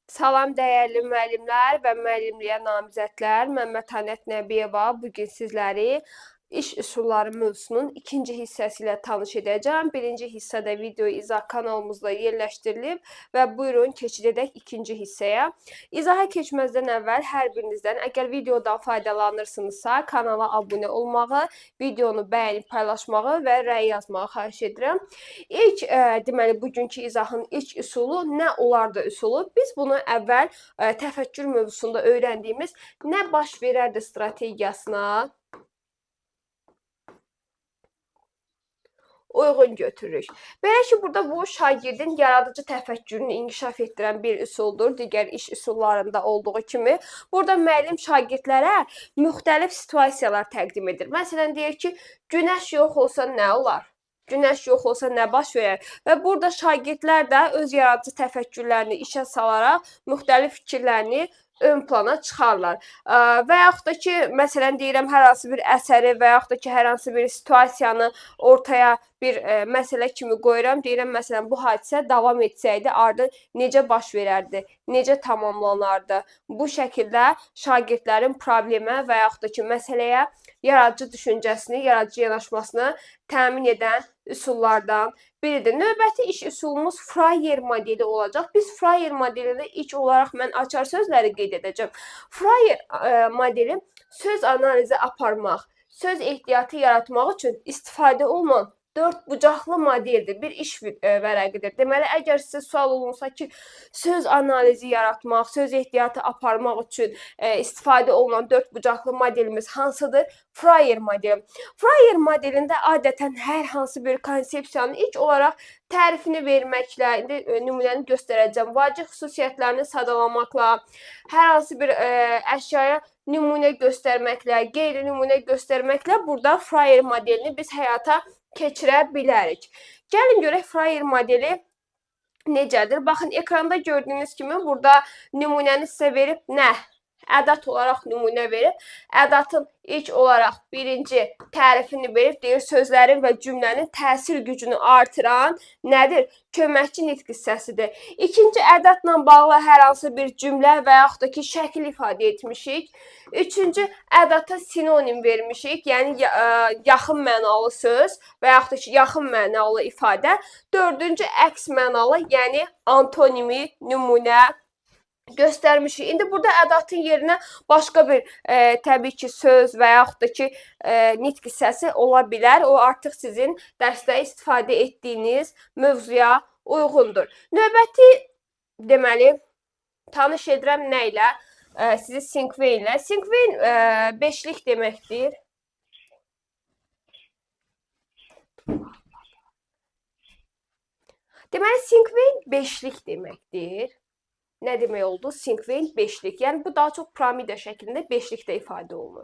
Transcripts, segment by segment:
Salam dəyərli müəllimlər və müəllimliyə namizədlər. Mən Mətanət Nəbiyeva. Bugün sizləri iş üsulları mövzusunun ikinci hissəsi ilə tanış edəcəm. Birinci hissədə video izah kanalımızda yerləşdirilib və buyurun keçid edək ikinci hissəyə. İzaha keçməzdən əvvəl hər birinizdən əgər videodan faydalanırsınızsa kanala abunə olmağı, videonu bəyənib paylaşmağı və rəy yazmağı xahiş edirəm. İlk deməli bugünkü izahın ilk üsulu nə olardı üsulu? Biz bunu əvvəl təfəkkür mövzusunda öyrəndiyimiz nə baş verərdi strategiyasına uyğun götürürük. Belə ki, burada bu şagirdin yaradıcı təfəkkürünü inkişaf etdirən bir üsuldur, digər iş üsullarında olduğu kimi. Burada müəllim şagirdlərə müxtəlif situasiyalar təqdim edir. Məsələn, deyir ki, günəş yox olsa nə olar? Günəş yox olsa nə baş verər? Və burada şagirdlər də öz yaradıcı təfəkkürlərini işə salaraq müxtəlif fikirlərini ön plana çıxarlar. Və yaxud da ki, məsələn deyirəm, hər hansı bir əsəri və yaxud da ki, hər hansı bir situasiyanı ortaya bir məsələ kimi qoyuram. Deyirəm, məsələn, bu hadisə davam etsəydi, ardın necə baş verərdi, necə tamamlanardı? Bu şəkildə şagirdlərin problemə və yaxud da ki, məsələyə yaradıcı düşüncəsini, yaradıcı yanaşmasını təmin edən üsullardan biridir. Növbəti iş üsulumuz Freyer modeli olacaq. Biz Freyer modelində ilk olaraq mən açar sözləri qeyd edəcəm. Freyer modeli söz analizi aparmaq, söz ehtiyatı yaratmaq üçün istifadə olunan dörd bucaqlı modeldir, bir iş vərəqidir. Deməli, əgər sizə sual olunsa ki, söz analizi yaratmaq, söz ehtiyatı aparmaq üçün istifadə olunan dörd bucaqlı modelimiz hansıdır? Freyer modeli. Freyer modelində adətən hər hansı bir konsepsiyanın ilk olaraq tərifini verməklə, indi nümunəni göstərəcəm, vacib xüsusiyyətlərini sadalamaqla, hər hansı bir əşyaya nümunə göstərməklə, qeyri-nümunə göstərməklə burada Freyer modelini biz həyata keçirə bilərik. Gəlin görək Freyer modeli necədir? Baxın, ekranda gördüyünüz kimi burada nümunəni sizə verib nə? Ədat olaraq nümunə verib. Ədatın ilk olaraq birinci tərifini verib, deyir, sözlərin və cümlənin təsir gücünü artıran nədir? Köməkçi nitq hissəsidir. İkinci, ədatla bağlı hər hansı bir cümlə və yaxud da ki, şəkil ifadə etmişik. Üçüncü, ədata sinonim vermişik, yəni yaxın mənalı söz və yaxud da ki, yaxın mənalı ifadə. Dördüncü, əks mənalı, yəni antonimi, nümunə göstərmişik. İndi burada ədatın yerinə başqa bir təbii ki, söz və yaxud da ki, nitq hissəsi ola bilər. O artıq sizin dərsdə istifadə etdiyiniz mövzuya uyğundur. Növbəti, deməli, tanış edirəm nə ilə? Sizi Sinkveyn ilə. Sinkveyn beşlik deməkdir. Deməli, Sinkveyn beşlik deməkdir. Nə demək oldu? Sinkveyn beşlik. Yəni, bu daha çox piramida şəklində beşlikdə ifadə olunur.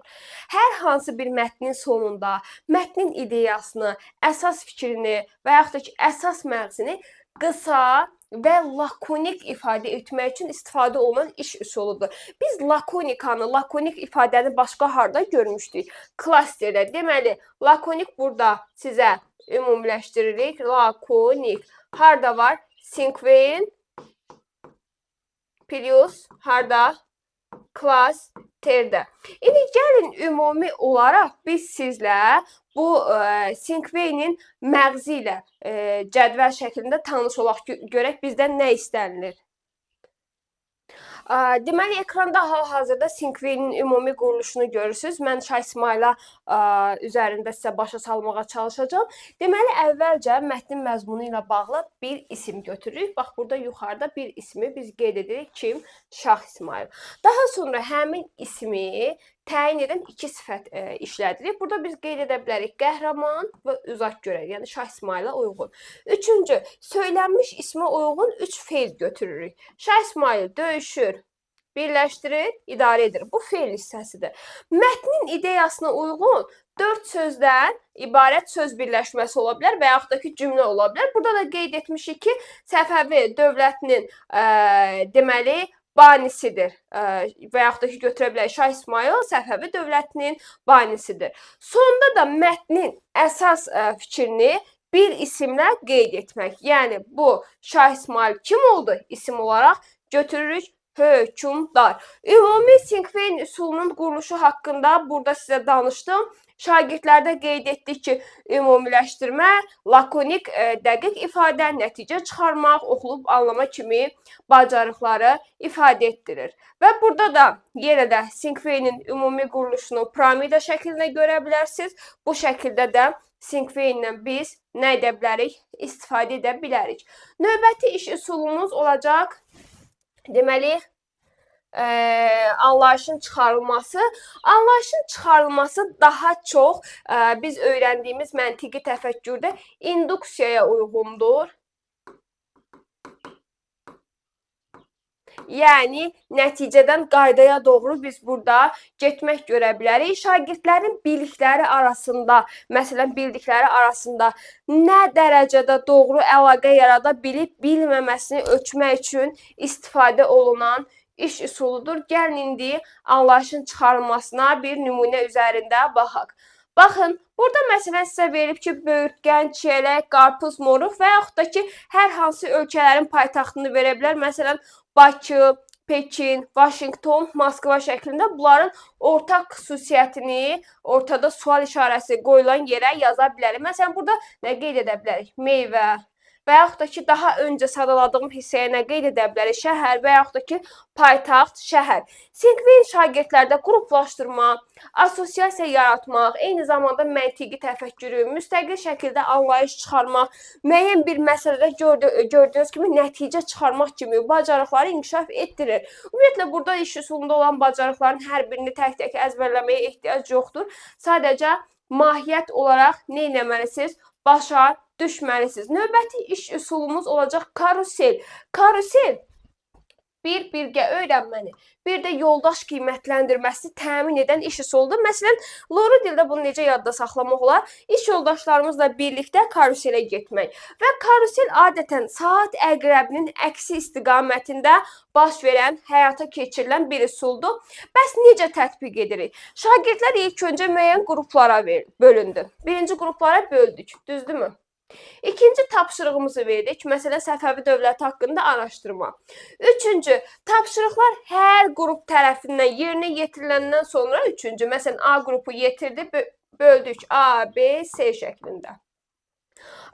Hər hansı bir mətnin sonunda mətnin ideyasını, əsas fikrini və yaxud da ki, əsas məğzini qısa və lakonik ifadə etmək üçün istifadə olunan iş üsuludur. Biz lakonikanı, lakonik ifadəni başqa harda görmüşdük? Klasterdə. Deməli, lakonik burada sizə ümumiləşdiririk. Lakonik. Harda var? Sinkveyn plus harda? Klasterdə. İndi gəlin ümumi olaraq biz sizlə bu Sinkveynin məğzi ilə cədvəl şəklində tanış olaq, görək bizdən nə istənilir. Deməli, ekranda hal-hazırda Sinkveynin ümumi quruluşunu görürsünüz. Mən Şah İsmayıla üzərində sizə başa salmağa çalışacağım. Deməli, əvvəlcə mətnin məzmunu ilə bağlı bir isim götürürük. Bax, burada yuxarıda bir ismi biz qeyd edirik. Kim? Şah İsmayıl. Daha sonra həmin ismi təyin edən iki sifət işlədirik. Burada biz qeyd edə bilərik qəhrəman və uzaq görək, yəni Şah İsmayıla uyğun. Üçüncü, söylənmiş ismə uyğun üç feil götürürük. Şah İsmayıl döyüşür, birləşdirir, idarə edir. Bu feil hissəsidir. Mətnin ideyasına uyğun 4 sözdən ibarət söz birləşməsi ola bilər və yaxud da ki, cümlə ola bilər. Burada da qeyd etmişik ki, Səfəvi dövlətinin deməli, banisidir və yaxud da ki, götürə bilərik Şah İsmayıl Səfəvi dövlətinin banisidir. Sonda da mətnin əsas fikrini bir isimlə qeyd etmək. Yəni, bu Şah İsmayıl kim oldu? İsim olaraq götürürük hökmdar. Ümumi Sinkveyn üsulunun quruluşu haqqında burada sizə danışdım. Şagirdlərdə qeyd etdik ki, ümumiləşdirmə, lakonik, dəqiq ifadə, nəticə çıxarmaq, oxuyub anlama kimi bacarıqları ifadə etdirir. Və burada da yenə də Sinkveynin ümumi quruluşunu piramida şəklində görə bilərsiniz. Bu şəkildə də Sinkveynlə biz nə edə bilərik? İstifadə edə bilərik. Növbəti iş üsulumuz olacaq, deməli, anlayışın çıxarılması. Anlayışın çıxarılması daha çox biz öyrəndiyimiz məntiqi təfəkkürdə induksiyaya uyğundur. Yəni, nəticədən qaydaya doğru biz burada getmək görə bilərik. Şagirdlərin bilikləri arasında, məsələn, bildikləri arasında nə dərəcədə doğru əlaqə yarada bilib, bilməməsini ölçmək üçün istifadə olunan iş üsuludur. Gəlin indi anlayışın çıxarılmasına bir nümunə üzərində baxaq. Baxın, burada məsələn sizə verib ki, böyürtkən, çiyələk, qarpız, moruq və yaxud da ki, hər hansı ölkələrin paytaxtını verə bilər. Məsələn, Bakı, Pekin, Vaşinqton, Moskva şəklində bunların ortaq xüsusiyyətini ortada sual işarəsi qoyulan yerə yaza bilərik. Məsələn, burada nə qeyd edə bilərik? Meyvə. Və yaxud da ki, daha öncə sadaladığım hissəyə nə qeyd edə bilərik? Şəhər və yaxud da ki, paytaxt, şəhər. Sinkveyn şagirdlərdə qruplaşdırma, asosiasiya yaratmaq, eyni zamanda məntiqi təfəkkürü, müstəqil şəkildə anlayış çıxarmaq, müəyyən bir məsələdə gördüyünüz kimi nəticə çıxarmaq kimi bacarıqları inkişaf etdirir. Ümumiyyətlə, burada iş üsulunda olan bacarıqların hər birini tək-tək əzbərləməyə ehtiyac yoxdur. Sadəcə mahiyyət olaraq nə etməlisiniz? Başa düşməlisiniz. Növbəti iş üsulumuz olacaq karusel. Karusel bir birgə öyrənməni, bir də yoldaş qiymətləndirməsini təmin edən iş üsuludur. Məsələn, Loru dildə bunu necə yadda saxlamaq olar? İş yoldaşlarımızla birlikdə karuselə getmək. Və karusel adətən saat əqrəbinin əksi istiqamətində baş verən, həyata keçirilən bir üsuldur. Bəs necə tətbiq edirik? Şagirdlər ilk öncə müəyyən qruplara bölündü. Birinci qruplara böldük, düzdürmü? İkinci tapşırığımızı verdik. Məsələn, Səfəvi dövləti haqqında araşdırma. Üçüncü, tapşırıqlar hər qrup tərəfindən yerinə yetiriləndən sonra üçüncü, məsələn, A qrupu yetirdi, böldük A, B, C şəklində.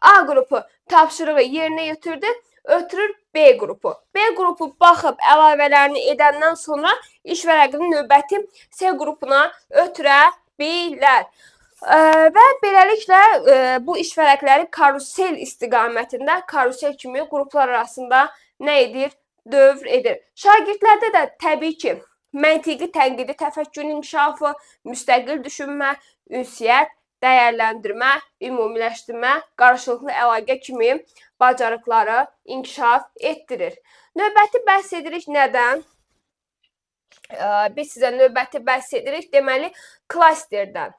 A qrupu tapşırığı yerinə yetirdi, ötürür B qrupu. B qrupu baxıb əlavələrini edəndən sonra iş vərəqinin növbəti C qrupuna ötürə bilər. Və beləliklə bu iş vərəqləri karusel istiqamətində, karusel kimi qruplar arasında nə edir? Dövr edir. Şagirdlərdə də təbii ki, məntiqi tənqidi təfəkkürün inkişafı, müstəqil düşünmə, ünsiyyət, dəyərləndirmə, ümumiləşdirmə, qarşılıqlı əlaqə kimi bacarıqları inkişaf etdirir. Növbəti bəhs edirik nədən? Biz sizə növbəti bəhs edirik, deməli, klasterdən.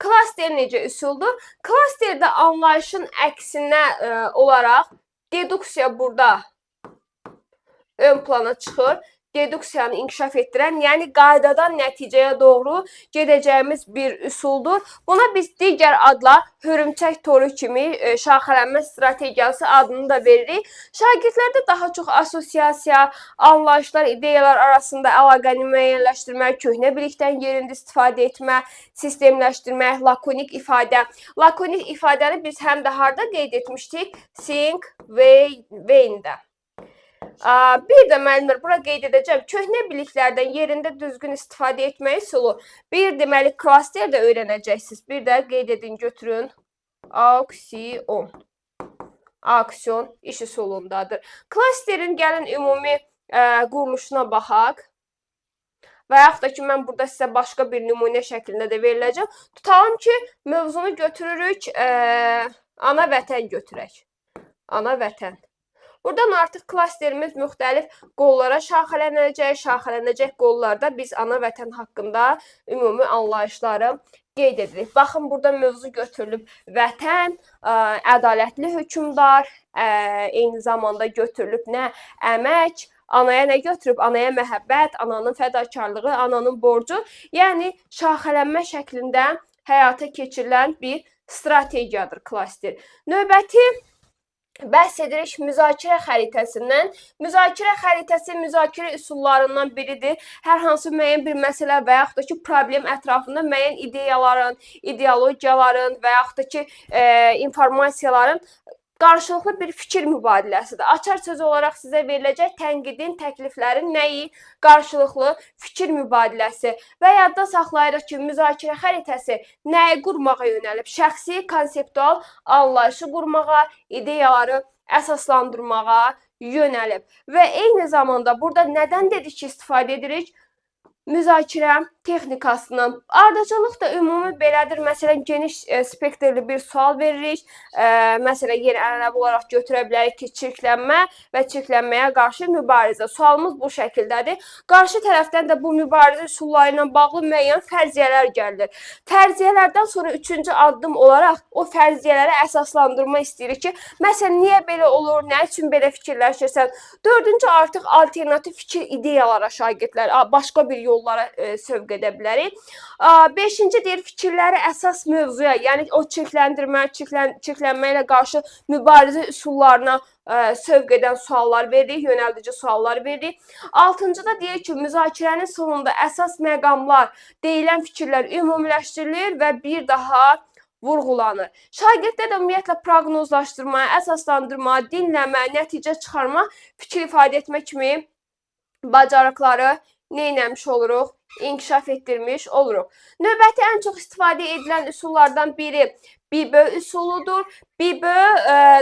Klaster necə üsuldur? Klasterdə anlayışın əksinə olaraq deduksiya burada ön plana çıxır. Deduksiyanı inkişaf etdirən, yəni qaydadan nəticəyə doğru gedəcəyimiz bir üsuldur. Buna biz digər adla hörümçək toru kimi şaxələnmə strategiyası adını da veririk. Şagirdlərdə daha çox asosiasiya, anlayışlar, ideyalar arasında əlaqəni müəyyənləşdirmək, köhnə bilikdən yerində istifadə etmə, sistemləşdirmək, lakonik ifadə. Lakonik ifadəni biz həm də harda qeyd etmişdik? Sinkveyndə. Bir də müəllimlər, bura qeyd edəcəm, köhnə biliklərdən yerində düzgün istifadə etmək üsulu. Bir, deməli, klaster də öyrənəcəksiniz. Bir də qeyd edin, götürün. Aksiyon. Aksiyon iş üsulundadır. Klasterin gəlin ümumi quruluşuna baxaq. Və yaxud da ki, mən burada sizə başqa bir nümunə şəklində də veriləcəm. Tutalım ki, mövzunu götürürük, ana vətən götürək. Ana vətən. Buradan artıq klasterimiz müxtəlif qollara şaxələnəcək. Şaxələnəcək qollarda biz ana vətən haqqında ümumi anlayışları qeyd edirik. Baxın, burada mövzu götürülüb vətən, ədalətli hökmdar, eyni zamanda götürülüb nə? Əmək, anaya nə götürüb? Anaya məhəbbət, ananın fədakarlığı, ananın borcu. Yəni, şaxələnmə şəklində həyata keçirilən bir strategiyadır klaster. Növbəti bəhs edirik müzakirə xəritəsindən. Müzakirə xəritəsi müzakirə üsullarından biridir. Hər hansı müəyyən bir məsələ və yaxud da ki, problem ətrafında müəyyən ideyaların, ideologiyaların və yaxud da ki, informasiyaların qarşılıqlı bir fikir mübadiləsidir. Açar sözü olaraq sizə veriləcək tənqidin, təkliflərin nəyi? Qarşılıqlı fikir mübadiləsi. Və yadda saxlayırıq ki, müzakirə xəritəsi nəyi qurmağa yönəlib? Şəxsi, konseptual anlayışı qurmağa, ideyaları əsaslandırmağa yönəlib. Və eyni zamanda burada nədən dedik ki, istifadə edirik? Müzakirə texnikasından. Ardıcıllıq da ümumi belədir. Məsələn, geniş spektrli bir sual veririk. Məsələn, yeni ənənəvi olaraq götürə bilərik ki, çirklənmə və çirklənməyə qarşı mübarizə. Sualımız bu şəkildədir. Qarşı tərəfdən də bu mübarizə üsulları ilə bağlı müəyyən fərziyyələr gəlir. Fərziyyələrdən sonra üçüncü addım olaraq o fərziyyələri əsaslandırma istəyirik ki, məsələn, niyə belə olur, nə üçün belə fikirləşirsən? Dördüncü artıq alternativ fikir ideyalara şagirdlər, başqa bir yollara sövq edə bilərik. Beşinci deyir, fikirləri əsas mövzuya, yəni o çirkləndirmə, çirklənmə ilə qarşı mübarizə üsullarına sövq edən suallar veririk, yönəldici suallar veririk. Altıncıda deyir ki, müzakirənin sonunda əsas məqamlar, deyilən fikirlər ümumiləşdirilir və bir daha vurğulanır. Şagirddə də ümumiyyətlə proqnozlaşdırma, əsaslandırma, dinləmə, nəticə çıxarma, fikir ifadə etmə kimi bacarıqları neyləmiş oluruq? İnkişaf etdirmiş oluruq. Növbəti ən çox istifadə edilən üsullardan biri BİBÖ üsuludur. BİBÖ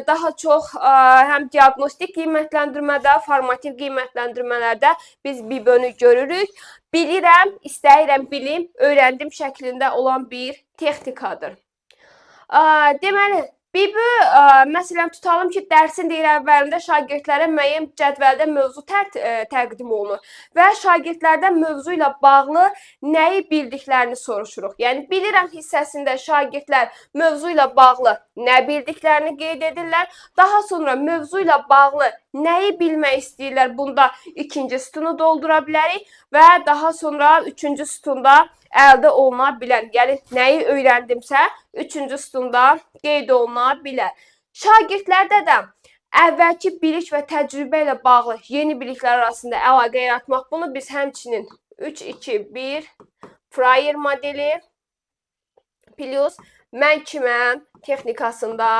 daha çox həm diaqnostik qiymətləndirmədə, formativ qiymətləndirmələrdə biz BİBÖ-nü görürük. Bilirəm, istəyirəm, bilim, öyrəndim şəklində olan bir texnikadır. Deməli, BİBÖ, məsələn, tutalım ki, dərsin deyir əvvəlində şagirdlərə müəyyən cədvəldə mövzu təqdim olunur və şagirdlərdən mövzu ilə bağlı nəyi bildiklərini soruşuruq. Yəni, bilirəm hissəsində şagirdlər mövzu ilə bağlı nə bildiklərini qeyd edirlər. Daha sonra mövzu ilə bağlı nəyi bilmək istəyirlər? Bunda ikinci sütunu doldura bilərik və daha sonra üçüncü sütunda əldə oluna bilən, yəni nəyi öyrəndimsə, üçüncü sütunda qeyd oluna bilər. Şagirdlərdə də əvvəlki bilik və təcrübə ilə bağlı yeni biliklər arasında əlaqə yaratmaq, bunu biz həmçinin 3-2-1 Freyer modeli plus mən kiməm texnikasında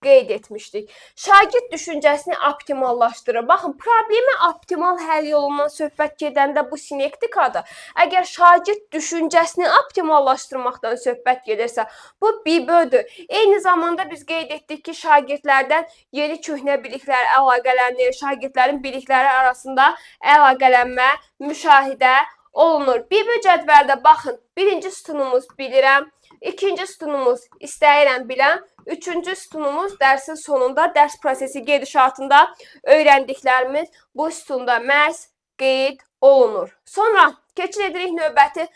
qeyd etmişdik. Şagird düşüncəsini optimallaşdırır. Baxın, problemi optimal həll yolundan söhbət gedəndə bu sinektikadır. Əgər şagird düşüncəsini optimallaşdırmaqdan söhbət gedirsə, bu BİBÖ-dür. Eyni zamanda biz qeyd etdik ki, şagirdlərdən yeni köhnə biliklər əlaqələnir, şagirdlərin bilikləri arasında əlaqələnmə müşahidə olunur. BİBÖ cədvəldə baxın, birinci sütunumuz bilirəm, ikinci sütunumuz istəyirəm biləm, üçüncü sütunumuz dərsin sonunda, dərs prosesi gedişatında öyrəndiklərimiz bu sütunda məhz qeyd olunur. Sonra keçid edirik növbəti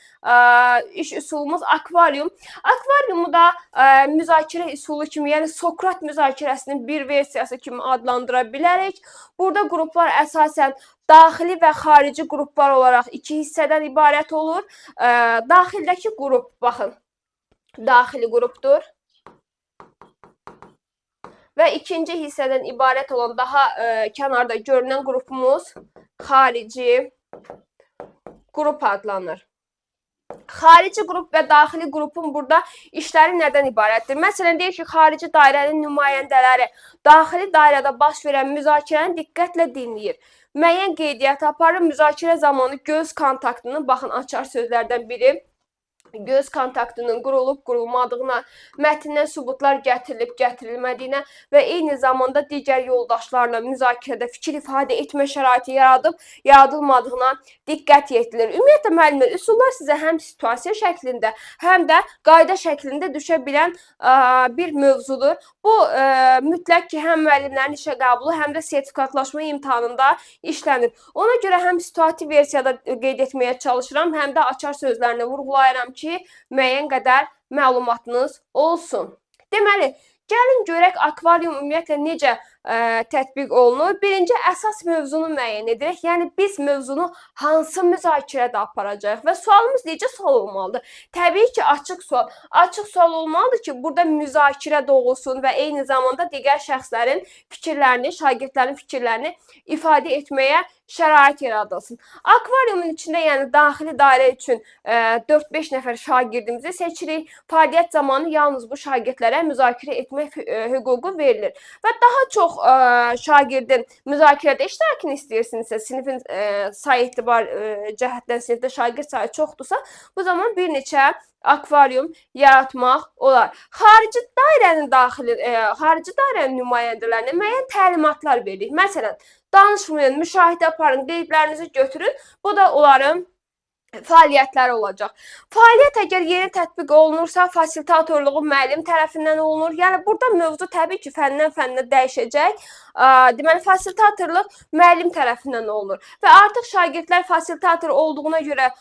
iş üsulumuz akvarium. Akvariumu da müzakirə üsulu kimi, yəni Sokrat müzakirəsinin bir versiyası kimi adlandıra bilərik. Burada qruplar əsasən daxili və xarici qruplar olaraq iki hissədən ibarət olur. Daxildəki qrup, baxın, daxili qrupdur. Və ikinci hissədən ibarət olan daha kənarda görünən qrupumuz xarici qrup adlanır. Xarici qrup və daxili qrupun burada işləri nədən ibarətdir? Məsələn, deyək ki, xarici dairənin nümayəndələri daxili dairədə baş verən müzakirəni diqqətlə dinləyir. Müəyyən qeydiyyat aparır, müzakirə zamanı göz kontaktının, baxın, açar sözlərdən biri, göz kontaktının qurulub, qurulmadığına, mətndən sübutlar gətirilib, gətirilmədiyinə və eyni zamanda digər yoldaşlarla müzakirədə fikir ifadə etmə şəraiti yaradıb, yaradılmadığına diqqət yetirilir. Ümumiyyətlə, müəllimlər, üsullar sizə həm situasiya şəklində, həm də qayda şəklində düşə bilən bir mövzudur. Bu, mütləq ki, həm müəllimlərin işə qəbulu, həm də sertifikatlaşma imtahanında işlənir. Ona görə həm situativ versiyada qeyd etməyə çalışıram, həm də açar sözlərini vurğulayıram ki, müəyyən qədər məlumatınız olsun. Deməli, gəlin görək akvarium ümumiyyətlə necə tətbiq olunur. Birinci, əsas mövzunu müəyyən edirik. Yəni, biz mövzunu hansı müzakirədə aparacağıq və sualımız necə sual olmalıdır? Təbii ki, açıq sual. Açıq sual olmalıdır ki, burada müzakirə doğulsun və eyni zamanda digər şəxslərin fikirlərini, şagirdlərin fikirlərini ifadə etməyə şərait yaradılsın. Akvariumun içində, yəni daxili dairə üçün 4-5 nəfər şagirdimizi seçirik. Fəaliyyət zamanı yalnız bu şagirdlərə müzakirə etmək hüququ verilir. Və daha çox şagirdin müzakirədə iştirakını istəyirsinizsə, sinifin sayı etibar cəhətdən sinifdə şagird sayı çoxdursa, bu zaman bir neçə akvarium yaratmaq olar. Xarici dairənin nümayəndələrinə müəyyən təlimatlar veririk. Məsələn, danışmayın, müşahidə aparın, qeydlərinizi götürün. Bu da onların fəaliyyətləri olacaq. Fəaliyyət əgər yeni tətbiq olunursa, fasilitatorluğu müəllim tərəfindən olunur. Yəni, burada mövzu təbii ki, fəndən fənnə dəyişəcək. Deməli, fasilitatorluq müəllim tərəfindən olunur. Və artıq şagirdlər fasilitator olduğuna görə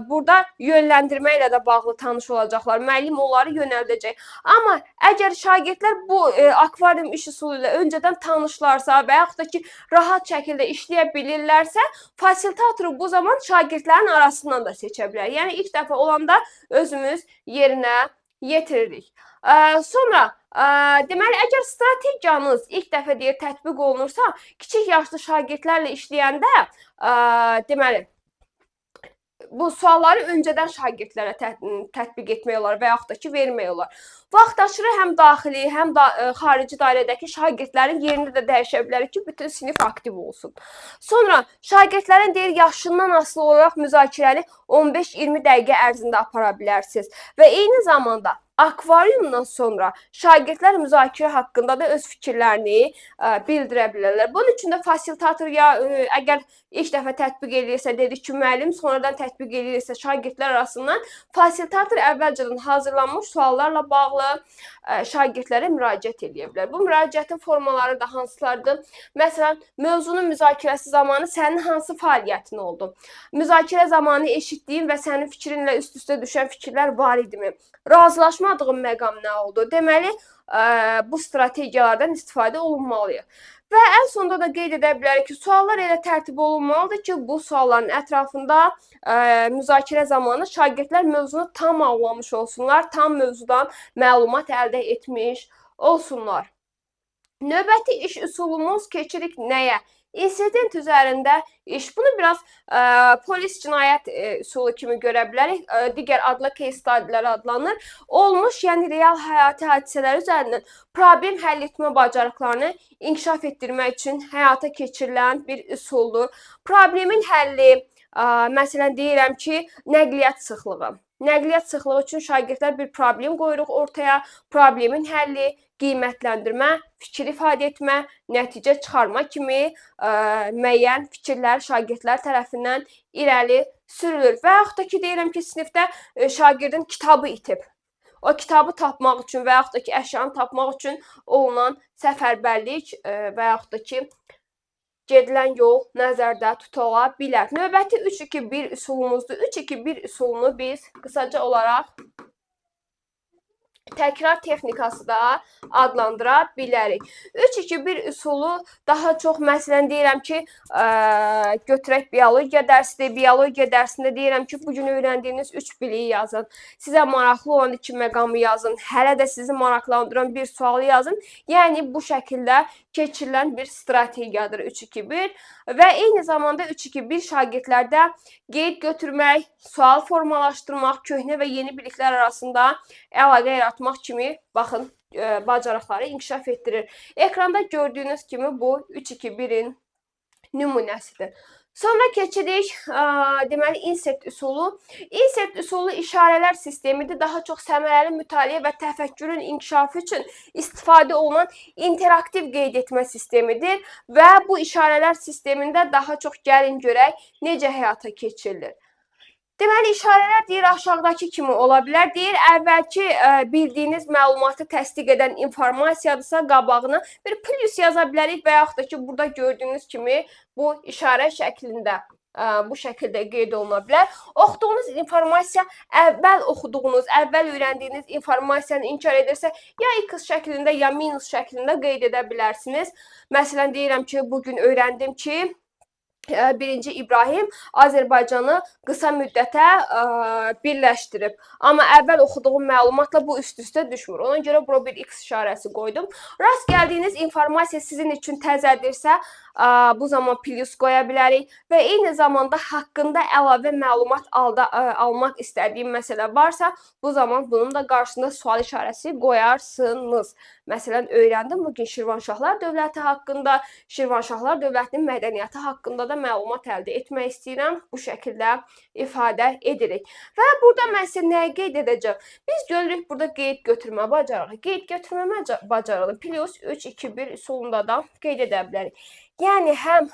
burada yönləndirmə ilə də bağlı tanış olacaqlar. Müəllim onları yönəldəcək. Amma əgər şagirdlər bu akvarium iş üsulu ilə öncədən tanışlarsa və yaxud da ki, rahat şəkildə işləyə bilirlərsə, fasilitatoru bu zaman şagirdlərin arasından da seçə bilər. Yəni, ilk dəfə olanda özümüz yerinə yetiririk. Sonra, deməli, əgər strategiyanız ilk dəfə tətbiq olunursa, kiçik yaşlı şagirdlərlə işləyəndə, deməli, bu sualları öncədən şagirdlərə tətbiq etmək olar və yaxud da ki, vermək olar. Vaxtaşırı həm daxili, həm də xarici dairədəki şagirdlərin yerini də dəyişə bilərik ki, bütün sinif aktiv olsun. Sonra, şagirdlərin yaşından asılı olaraq müzakirəni 15-20 dəqiqə ərzində apara bilərsiniz. Və eyni zamanda, akvariumdan sonra şagirdlər müzakirə haqqında da öz fikirlərini bildirə bilərlər. Bunun üçün də fasilitator əgər ilk dəfə tətbiq edirsə, dedik ki, müəllim sonradan tətbiq edirsə şagirdlər arasından fasilitator əvvəlcədən hazırlanmış suallarla bağlı şagirdlərə müraciət edə bilər. Bu müraciətin formaları da hansılardır? Məsələn, mövzunun müzakirəsi zamanı sənin hansı fəaliyyətin oldu? Müzakirə zamanı eşitdiyin və sənin fikrinlə üst-üstə düşən fikirlər var idimi? Razılaşmadığın məqam nə oldu? Deməli, bu strategiyalardan istifadə olunmalıyıq. Və ən sonunda da qeyd edə bilərik ki, suallar elə tərtib olunmalıdır ki, bu sualların ətrafında müzakirə zamanı şagirdlər mövzunu tam anlamış olsunlar, tam mövzudan məlumat əldə etmiş olsunlar. Növbəti iş üsulumuz keçirik nəyə? İnsident üzərində iş. Bunu biraz polis cinayət üsulu kimi görə bilərik. Digər adlı case study'lər adlanır. Olmuş, yəni real həyati hadisələr üzərindən problem həll etmə bacarıqlarını inkişaf etdirmək üçün həyata keçirilən bir üsuldur. Problemin həlli, məsələn deyirəm ki, nəqliyyat sıxlığı. Nəqliyyat sıxlığı üçün şagirdlər bir problem qoyuruq ortaya, problemin həlli, qiymətləndirmə, fikir ifadə etmə, nəticə çıxarma kimi müəyyən fikirlər şagirdlər tərəfindən irəli sürülür. Və yaxud da ki, deyirəm ki, sinifdə şagirdin kitabı itib. O kitabı tapmaq üçün və yaxud da ki, əşyanı tapmaq üçün olunan səfərbərlik və yaxud da ki, gedilən yol nəzərdə tutula bilər. Növbəti 3-2-1 üsulumuzdur. 3-2-1 üsulunu biz qısaca olaraq təkrar texnikası da adlandıra bilərik. 3-2-1 üsulu daha çox, məsələn, deyirəm ki, götürək biologiya dərsidir. Biologiya dərsində deyirəm ki, bugün öyrəndiyiniz 3 biliyi yazın. Sizə maraqlı olan 2 məqamı yazın. Hələ də sizi maraqlandıran bir sualı yazın. Yəni, bu şəkildə keçirilən bir strategiyadır 3-2-1 və eyni zamanda 3-2-1 şagirdlərdə qeyd götürmək, sual formalaşdırmaq, köhnə və yeni biliklər arasında əlaqə yaratmaq kimi, baxın, bacarıqları inkişaf etdirir. Ekranda gördüyünüz kimi bu 3-2-1-in nümunəsidir. Sonra keçirik, deməli, insert üsulu. Insert üsulu işarələr sistemidir. Daha çox səmərəli mütaliə və təfəkkürün inkişafı üçün istifadə olunan interaktiv qeyd etmə sistemidir və bu işarələr sistemində daha çox gəlin görək necə həyata keçirilir. Deməli, işarələr deyir, aşağıdakı kimi ola bilər. Deyir, əvvəlki bildiyiniz məlumatı təsdiq edən informasiyadırsa, qabağına bir plus yaza bilərik və yaxud da ki, burada gördüyünüz kimi bu işarə şəklində bu şəkildə qeyd oluna bilər. Oxuduğunuz informasiya əvvəl oxuduğunuz, əvvəl öyrəndiyiniz informasiyanı inkar edirsə, ya X şəklində, ya minus şəklində qeyd edə bilərsiniz. Məsələn, deyirəm ki, bugün öyrəndim ki, 1-ci İbrahim Azərbaycanı qısa müddətə birləşdirib. Amma əvvəl oxuduğum məlumatla bu üst-üstə düşmür. Ona görə bura bir X işarəsi qoydum. Rast gəldiyiniz informasiya sizin üçün təzədirsə, bu zaman plus qoya bilərik və eyni zamanda haqqında əlavə məlumat almaq istədiyim məsələ varsa, bu zaman bunun da qarşısında sual işarəsi qoyarsınız. Məsələn, öyrəndim bugün Şirvanşahlar dövləti haqqında, Şirvanşahlar dövlətinin mədəniyyəti haqqında da məlumat əldə etmək istəyirəm. Bu şəkildə ifadə edirik. Və burada mən sizə nəyə qeyd edəcəm? Biz görürük burada qeyd götürmə bacarığı. Qeyd götürmə bacarığı plus 3, 2, 1 üsulunda da qeyd edə bilərik. Yəni, həm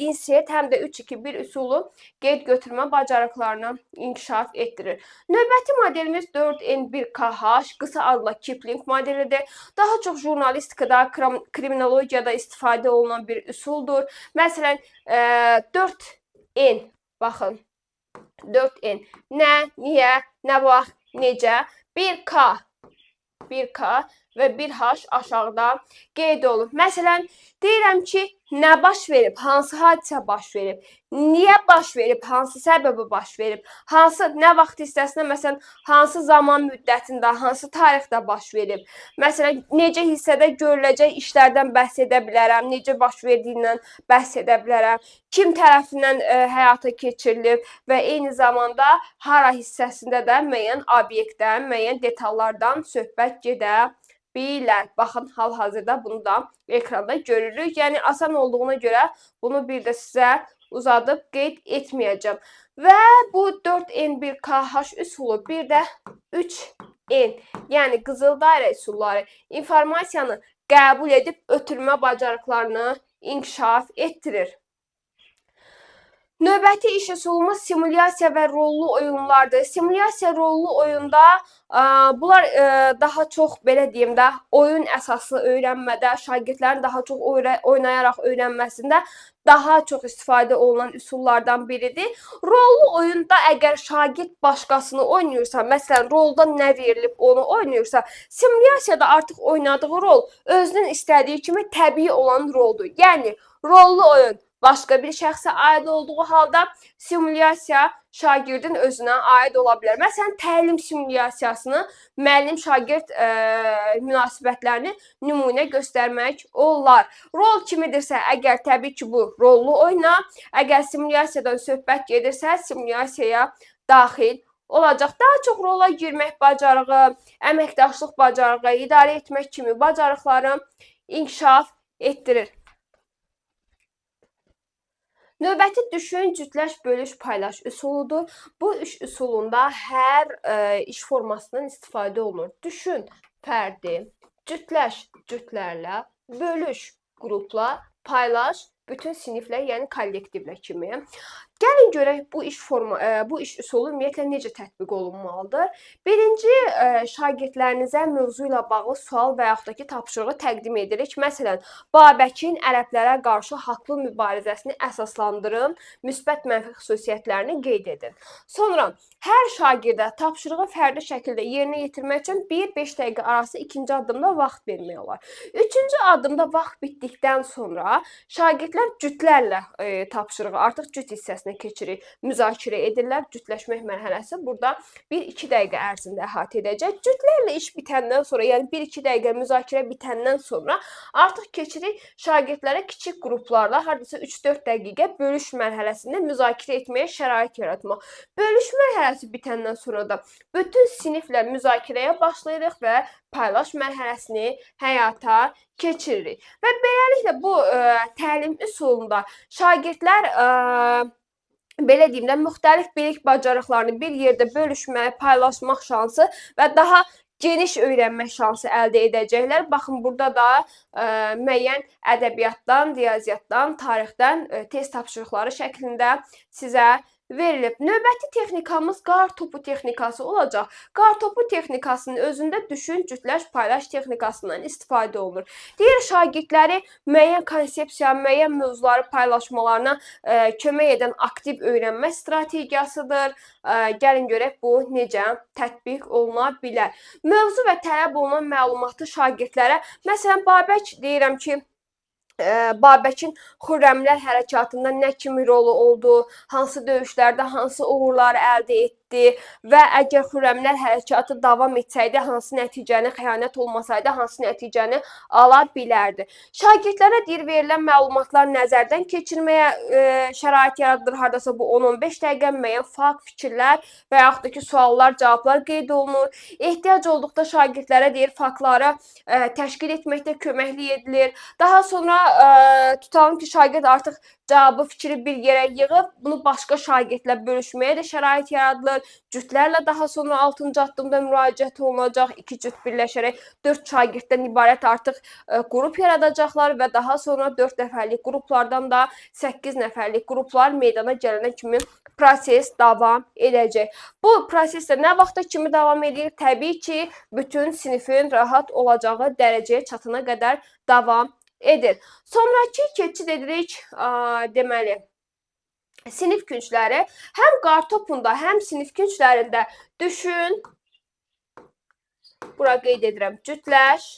insert, həm də 3, 2, 1 üsulu qeyd götürmə bacarıqlarını inkişaf etdirir. Növbəti modelimiz 4N1KH, qısa adla Kipling modelidir. Daha çox jurnalistikada, kriminologiyada istifadə olunan bir üsuldur. Məsələn, 4N, baxın, 4N, nə, niyə, nə vaxt, necə, 1K və 1H aşağıda qeyd olunur. Məsələn, deyirəm ki, nə baş verib, hansı hadisə baş verib, niyə baş verib, hansı səbəbi baş verib, hansı, nə vaxt hissəsində, məsələn, hansı zaman müddətində, hansı tarixdə baş verib. Məsələn, necə hissədə görüləcək işlərdən bəhs edə bilərəm, necə baş verdiyindən bəhs edə bilərəm, kim tərəfindən həyata keçirilib və eyni zamanda hara hissəsində də müəyyən obyektdən, müəyyən detallardan söhbət gedə bilər. Baxın, hal-hazırda bunu da ekranda görürük. Yəni, asan olduğuna görə bunu bir də sizə uzadıb qeyd etməyəcəm. Və bu 4N1KH üsulu, bir də 3N, yəni qızıl dairə üsulları informasiyanı qəbul edib ötürmə bacarıqlarını inkişaf etdirir. Növbəti iş üsulumuz simulyasiya və rollu oyunlardır. Simulyasiya, rollu oyunda bunlar daha çox, belə deyim də, oyun əsaslı öyrənmədə, şagirdlərin daha çox oynayaraq öyrənməsində daha çox istifadə olunan üsullardan biridir. Rollu oyunda əgər şagird başqasını oynayırsa, məsələn, rolda nə verilib onu oynayırsa, simulyasiyada artıq oynadığı rol özünün istədiyi kimi təbii olan roldur. Yəni, rollu oyun başqa bir şəxsə aid olduğu halda simulyasiya şagirdin özünə aid ola bilər. Məsələn, təlim simulyasiyasını müəllim-şagird münasibətlərini nümunə göstərmək olar. Rol kimidirsə, əgər təbii ki, bu rollu oyuna, əgər simulyasiyadan söhbət gedirsə, simulyasiyaya daxil olacaq. Daha çox rola girmək bacarığı, əməkdaşlıq bacarığı, idarə etmək kimi bacarıqları inkişaf etdirir. Növbəti düşün, cütləş, bölüş, paylaş üsuludur. Bu iş üsulunda hər iş formasından istifadə olunur. Düşün, fərdi, cütləş, cütlərlə, bölüş, qrupla, paylaş, bütün siniflə, yəni kollektivlə kimi. Gəlin görək bu iş üsulu ümumiyyətlə necə tətbiq olunmalıdır. Birinci, şagirdlərinizə mövzu ilə bağlı sual və yaxud da ki, tapşırığı təqdim edirik. Məsələn, Babəkin ərəblərə qarşı haqlı mübarizəsini əsaslandırın, müsbət mənfi xüsusiyyətlərini qeyd edin. Sonra, hər şagirdə tapşırığı fərdi şəkildə yerinə yetirmək üçün 1-5 dəqiqə arası ikinci addımda vaxt vermək olar. Üçüncü addımda vaxt bitdikdən sonra şagirdlər cütlərlə tapşırığı, artıq cüt hissəsinə keçirik, müzakirə edirlər. Cütləşmək mərhələsi burada 1-2 dəqiqə ərzində əhatə edəcək. Cütlərlə iş bitəndən sonra, yəni 1-2 dəqiqə müzakirə bitəndən sonra artıq keçirik şagirdlərə kiçik qruplarla, hardasa 3-4 dəqiqə bölüş mərhələsində müzakirə etməyə şərait yaratmaq. Bölüş mərhələsi bitəndən sonra da bütün siniflə müzakirəyə başlayırıq və paylaş mərhələsini həyata keçiririk. Və beləliklə bu təlim üsulunda şagirdlər belə deyim də, müxtəlif bilik bacarıqlarını bir yerdə bölüşmək, paylaşmaq şansı və daha geniş öyrənmə şansı əldə edəcəklər. Baxın, burada da müəyyən ədəbiyyatdan, riyaziyyatdan, tarixdən test tapşırıqları şəklində sizə verilib. Növbəti texnikamız qar topu texnikası olacaq. Qar topu texnikasının özündə düşün, cütləş, paylaş texnikasından istifadə olunur. Digər şagirdləri müəyyən konsepsiya, müəyyən mövzuları paylaşmalarına kömək edən aktiv öyrənmə strategiyasıdır. Gəlin görək bu necə tətbiq oluna bilər. Mövzu və tələb olunan məlumatı şagirdlərə, məsələn, Babək deyirəm ki, Babəkin Xürrəmlər hərəkatında nə kimi rolu oldu, hansı döyüşlərdə hansı uğurlar əldə etdi və əgər Xürrəmlər hərəkatı davam etsəydi, hansı nəticəni, xəyanət olmasaydı, hansı nəticəni ala bilərdi. Şagirdlərə deyir, verilən məlumatlar nəzərdən keçirməyə şərait yaradır. Hardasa bu 10-15 dəqiqə müəyyən fakt, fikirlər və yaxud da ki, suallar, cavablar qeyd olunur. Ehtiyac olduqda şagirdlərə deyir, faktları təşkil etməkdə köməklik edilir. Daha sonra tutalım ki, şagird artıq cavabı, fikri bir yerə yığıb, bunu başqa şagirdlə bölüşməyə də şərait yaradılır. Cütlərlə daha sonra 6-cı addımda müraciət olunacaq. 2 cüt birləşərək 4 şagirddən ibarət artıq qrup yaradacaqlar və daha sonra 4 nəfərlik qruplardan da 8 nəfərlik qruplar meydana gələnə kimi proses davam edəcək. Bu prosesdə nə vaxta kimi davam edir? Təbii ki, bütün sinifin rahat olacağı dərəcəyə çatana qədər davam edir. Sonrakı keçid edirik, deməli, sinif küncləri. Həm qar topunda, həm sinif künclərində düşün, bura qeyd edirəm, cütləş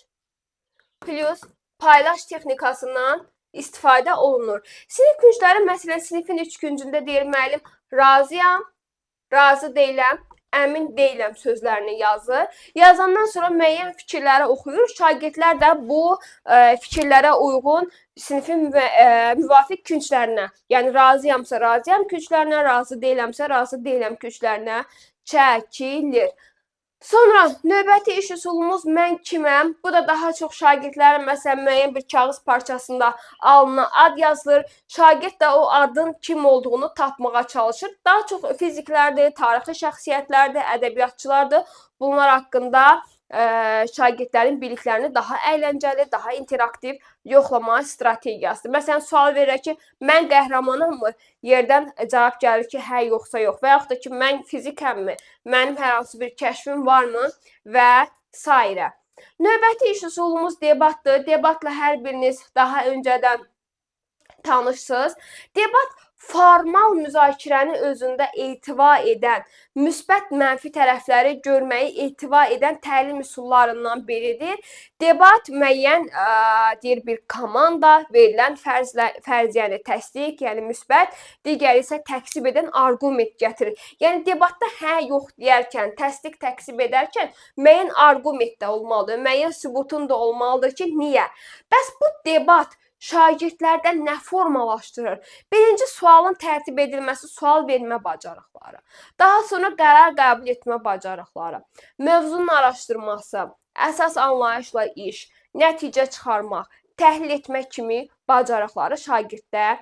plus paylaş texnikasından istifadə olunur. Sinif küncləri, məsələn, sinifin 3 küncündə deyir, müəllim, razıyam, razı deyiləm, əmin deyiləm sözlərini yazır. Yazandan sonra müəyyən fikirləri oxuyur. Şagirdlər də bu fikirlərə uyğun sinifin müvafiq künclərinə, yəni razıyamsa razıyam künclərinə, razı deyiləmsə razı deyiləm künclərinə çəkilir. Sonra növbəti iş üsulumuz mən kiməm? Bu da daha çox şagirdlərin məsələn müəyyən bir kağız parçasında alnına ad yazılır. Şagird də o adın kim olduğunu tapmağa çalışır. Daha çox fiziklərdir, tarixi şəxsiyyətlərdir, ədəbiyyatçılardır. Bunlar haqqında şagirdlərin biliklərini daha əyləncəli, daha interaktiv yoxlama strategiyasıdır. Məsələn, sual verir ki, mən qəhrəmanımmı? Yerdən cavab gəlir ki, hə, yoxsa yox. Və yaxud da ki, mən fizikəmmi? Mənim hər hansı bir kəşfim varmı? Və s. Növbəti iş üsulumuz debatdır. Debatla hər biriniz daha öncədən tanışsınız. Debat formal müzakirəni özündə ehtiva edən, müsbət mənfi tərəfləri görməyi ehtiva edən təlim üsullarından biridir. Debat müəyyən deyir bir komanda verilən fərziyyəni təsdiq, yəni müsbət, digəri isə təksib edən arqument gətirir. Yəni debatda hə, yox deyərkən, təsdiq, təksib edərkən müəyyən arqument də olmalıdır, müəyyən sübutun da olmalıdır ki, niyə? Bəs bu debat şagirdlərdən nə formalaşdırır? Birinci, sualın tərtib edilməsi, sual vermə bacarıqları. Daha sonra qərar qəbul etmə bacarıqları, mövzunun araşdırması, əsas anlayışla iş, nəticə çıxarmaq, təhlil etmək kimi bacarıqları şagirddə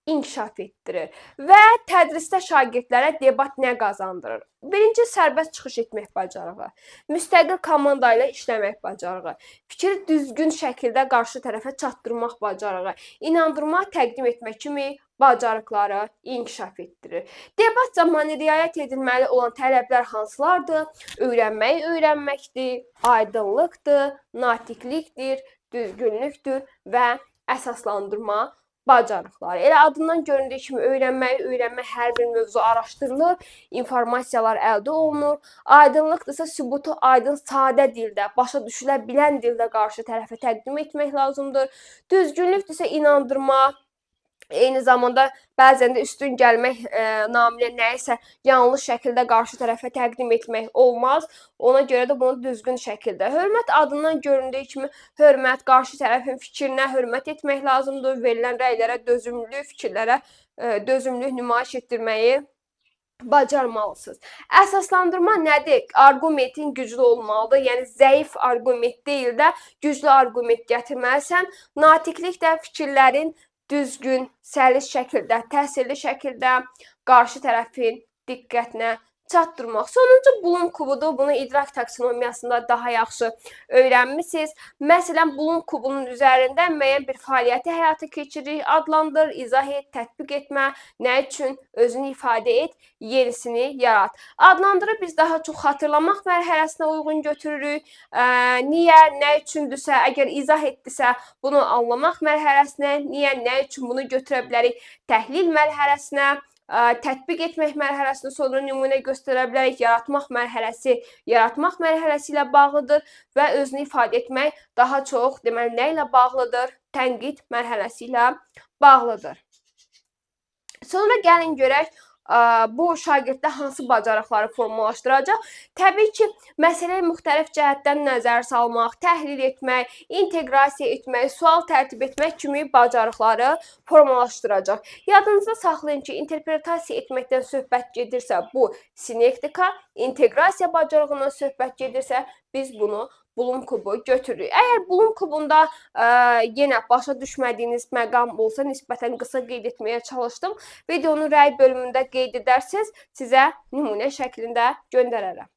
inkişaf etdirir. Və tədrisdə şagirdlərə debat nə qazandırır? Birinci, sərbəst çıxış etmək bacarığı, müstəqil komanda ilə işləmək bacarığı, fikri düzgün şəkildə qarşı tərəfə çatdırmaq bacarığı, inandırma, təqdim etmək kimi bacarıqları inkişaf etdirir. Debat zamanı riayət edilməli olan tələblər hansılardır? Öyrənməyi öyrənməkdir, aydınlıqdır, natiqlikdir, düzgünlükdür və əsaslandırma bacarıqları. Elə adından göründüyü kimi öyrənmə hər bir mövzu araşdırılır, informasiyalar əldə olunur. Aydınlıqdırsa sübutu aydın, sadə dildə, başa düşülə bilən dildə qarşı tərəfə təqdim etmək lazımdır. Düzgünlükdürsə inandırma, eyni zamanda bəzən də üstün gəlmək naminə nəyisə yanlış şəkildə qarşı tərəfə təqdim etmək olmaz. Ona görə də bunu düzgün şəkildə. Hörmət adından göründüyü kimi hörmət, qarşı tərəfin fikrinə hörmət etmək lazımdır. Verilən rəylərə dözümlülük, fikirlərə dözümlülük nümayiş etdirməyi bacarmalısınız. Əsaslandırma nədir? Arqumentin güclü olmalıdır. Yəni zəif arqument deyil də güclü arqument gətirməlisən. Natiqlik də fikirlərin düzgün, səlis şəkildə, təsirli şəkildə qarşı tərəfin diqqətinə çatdırmaq. Sonuncu Bloom kubudur. Bunu idrak taksonomiyasında daha yaxşı öyrənmisiniz. Məsələn, Bloom kubunun üzərində müəyyən bir fəaliyyəti həyata keçirir, adlandır, izah et, tətbiq etmə, nə üçün, özünü ifadə et, yenisini yarat. Adlandırı biz daha çox xatırlamaq mərhələsinə uyğun götürürük. Niyə, nə üçündürsə, əgər izah etdisə, bunu anlamaq mərhələsinə, niyə, nə üçün bunu götürə bilərik, təhlil mərhələsinə, tətbiq etmək mərhələsində sonra nümunə göstərə bilərik. Yaratmaq mərhələsi ilə bağlıdır və özünü ifadə etmək daha çox deməli nə ilə bağlıdır? Tənqid mərhələsi ilə bağlıdır. Sonra gəlin görək bu şagirddə hansı bacarıqları formalaşdıracaq? Təbii ki, məsələyə müxtəlif cəhətdən nəzər salmaq, təhlil etmək, inteqrasiya etmək, sual tərtib etmək kimi bacarıqları formalaşdıracaq. Yadınızda saxlayın ki, interpretasiya etməkdən söhbət gedirsə, bu sinektika, inteqrasiya bacarığından söhbət gedirsə, biz bunu Bloom kubu götürürük. Əgər Bloom kubunda yenə başa düşmədiyiniz məqam olsa, nisbətən qısa qeyd etməyə çalışdım. Videonun rəy bölümündə qeyd edərsiniz, sizə nümunə şəklində göndərərəm.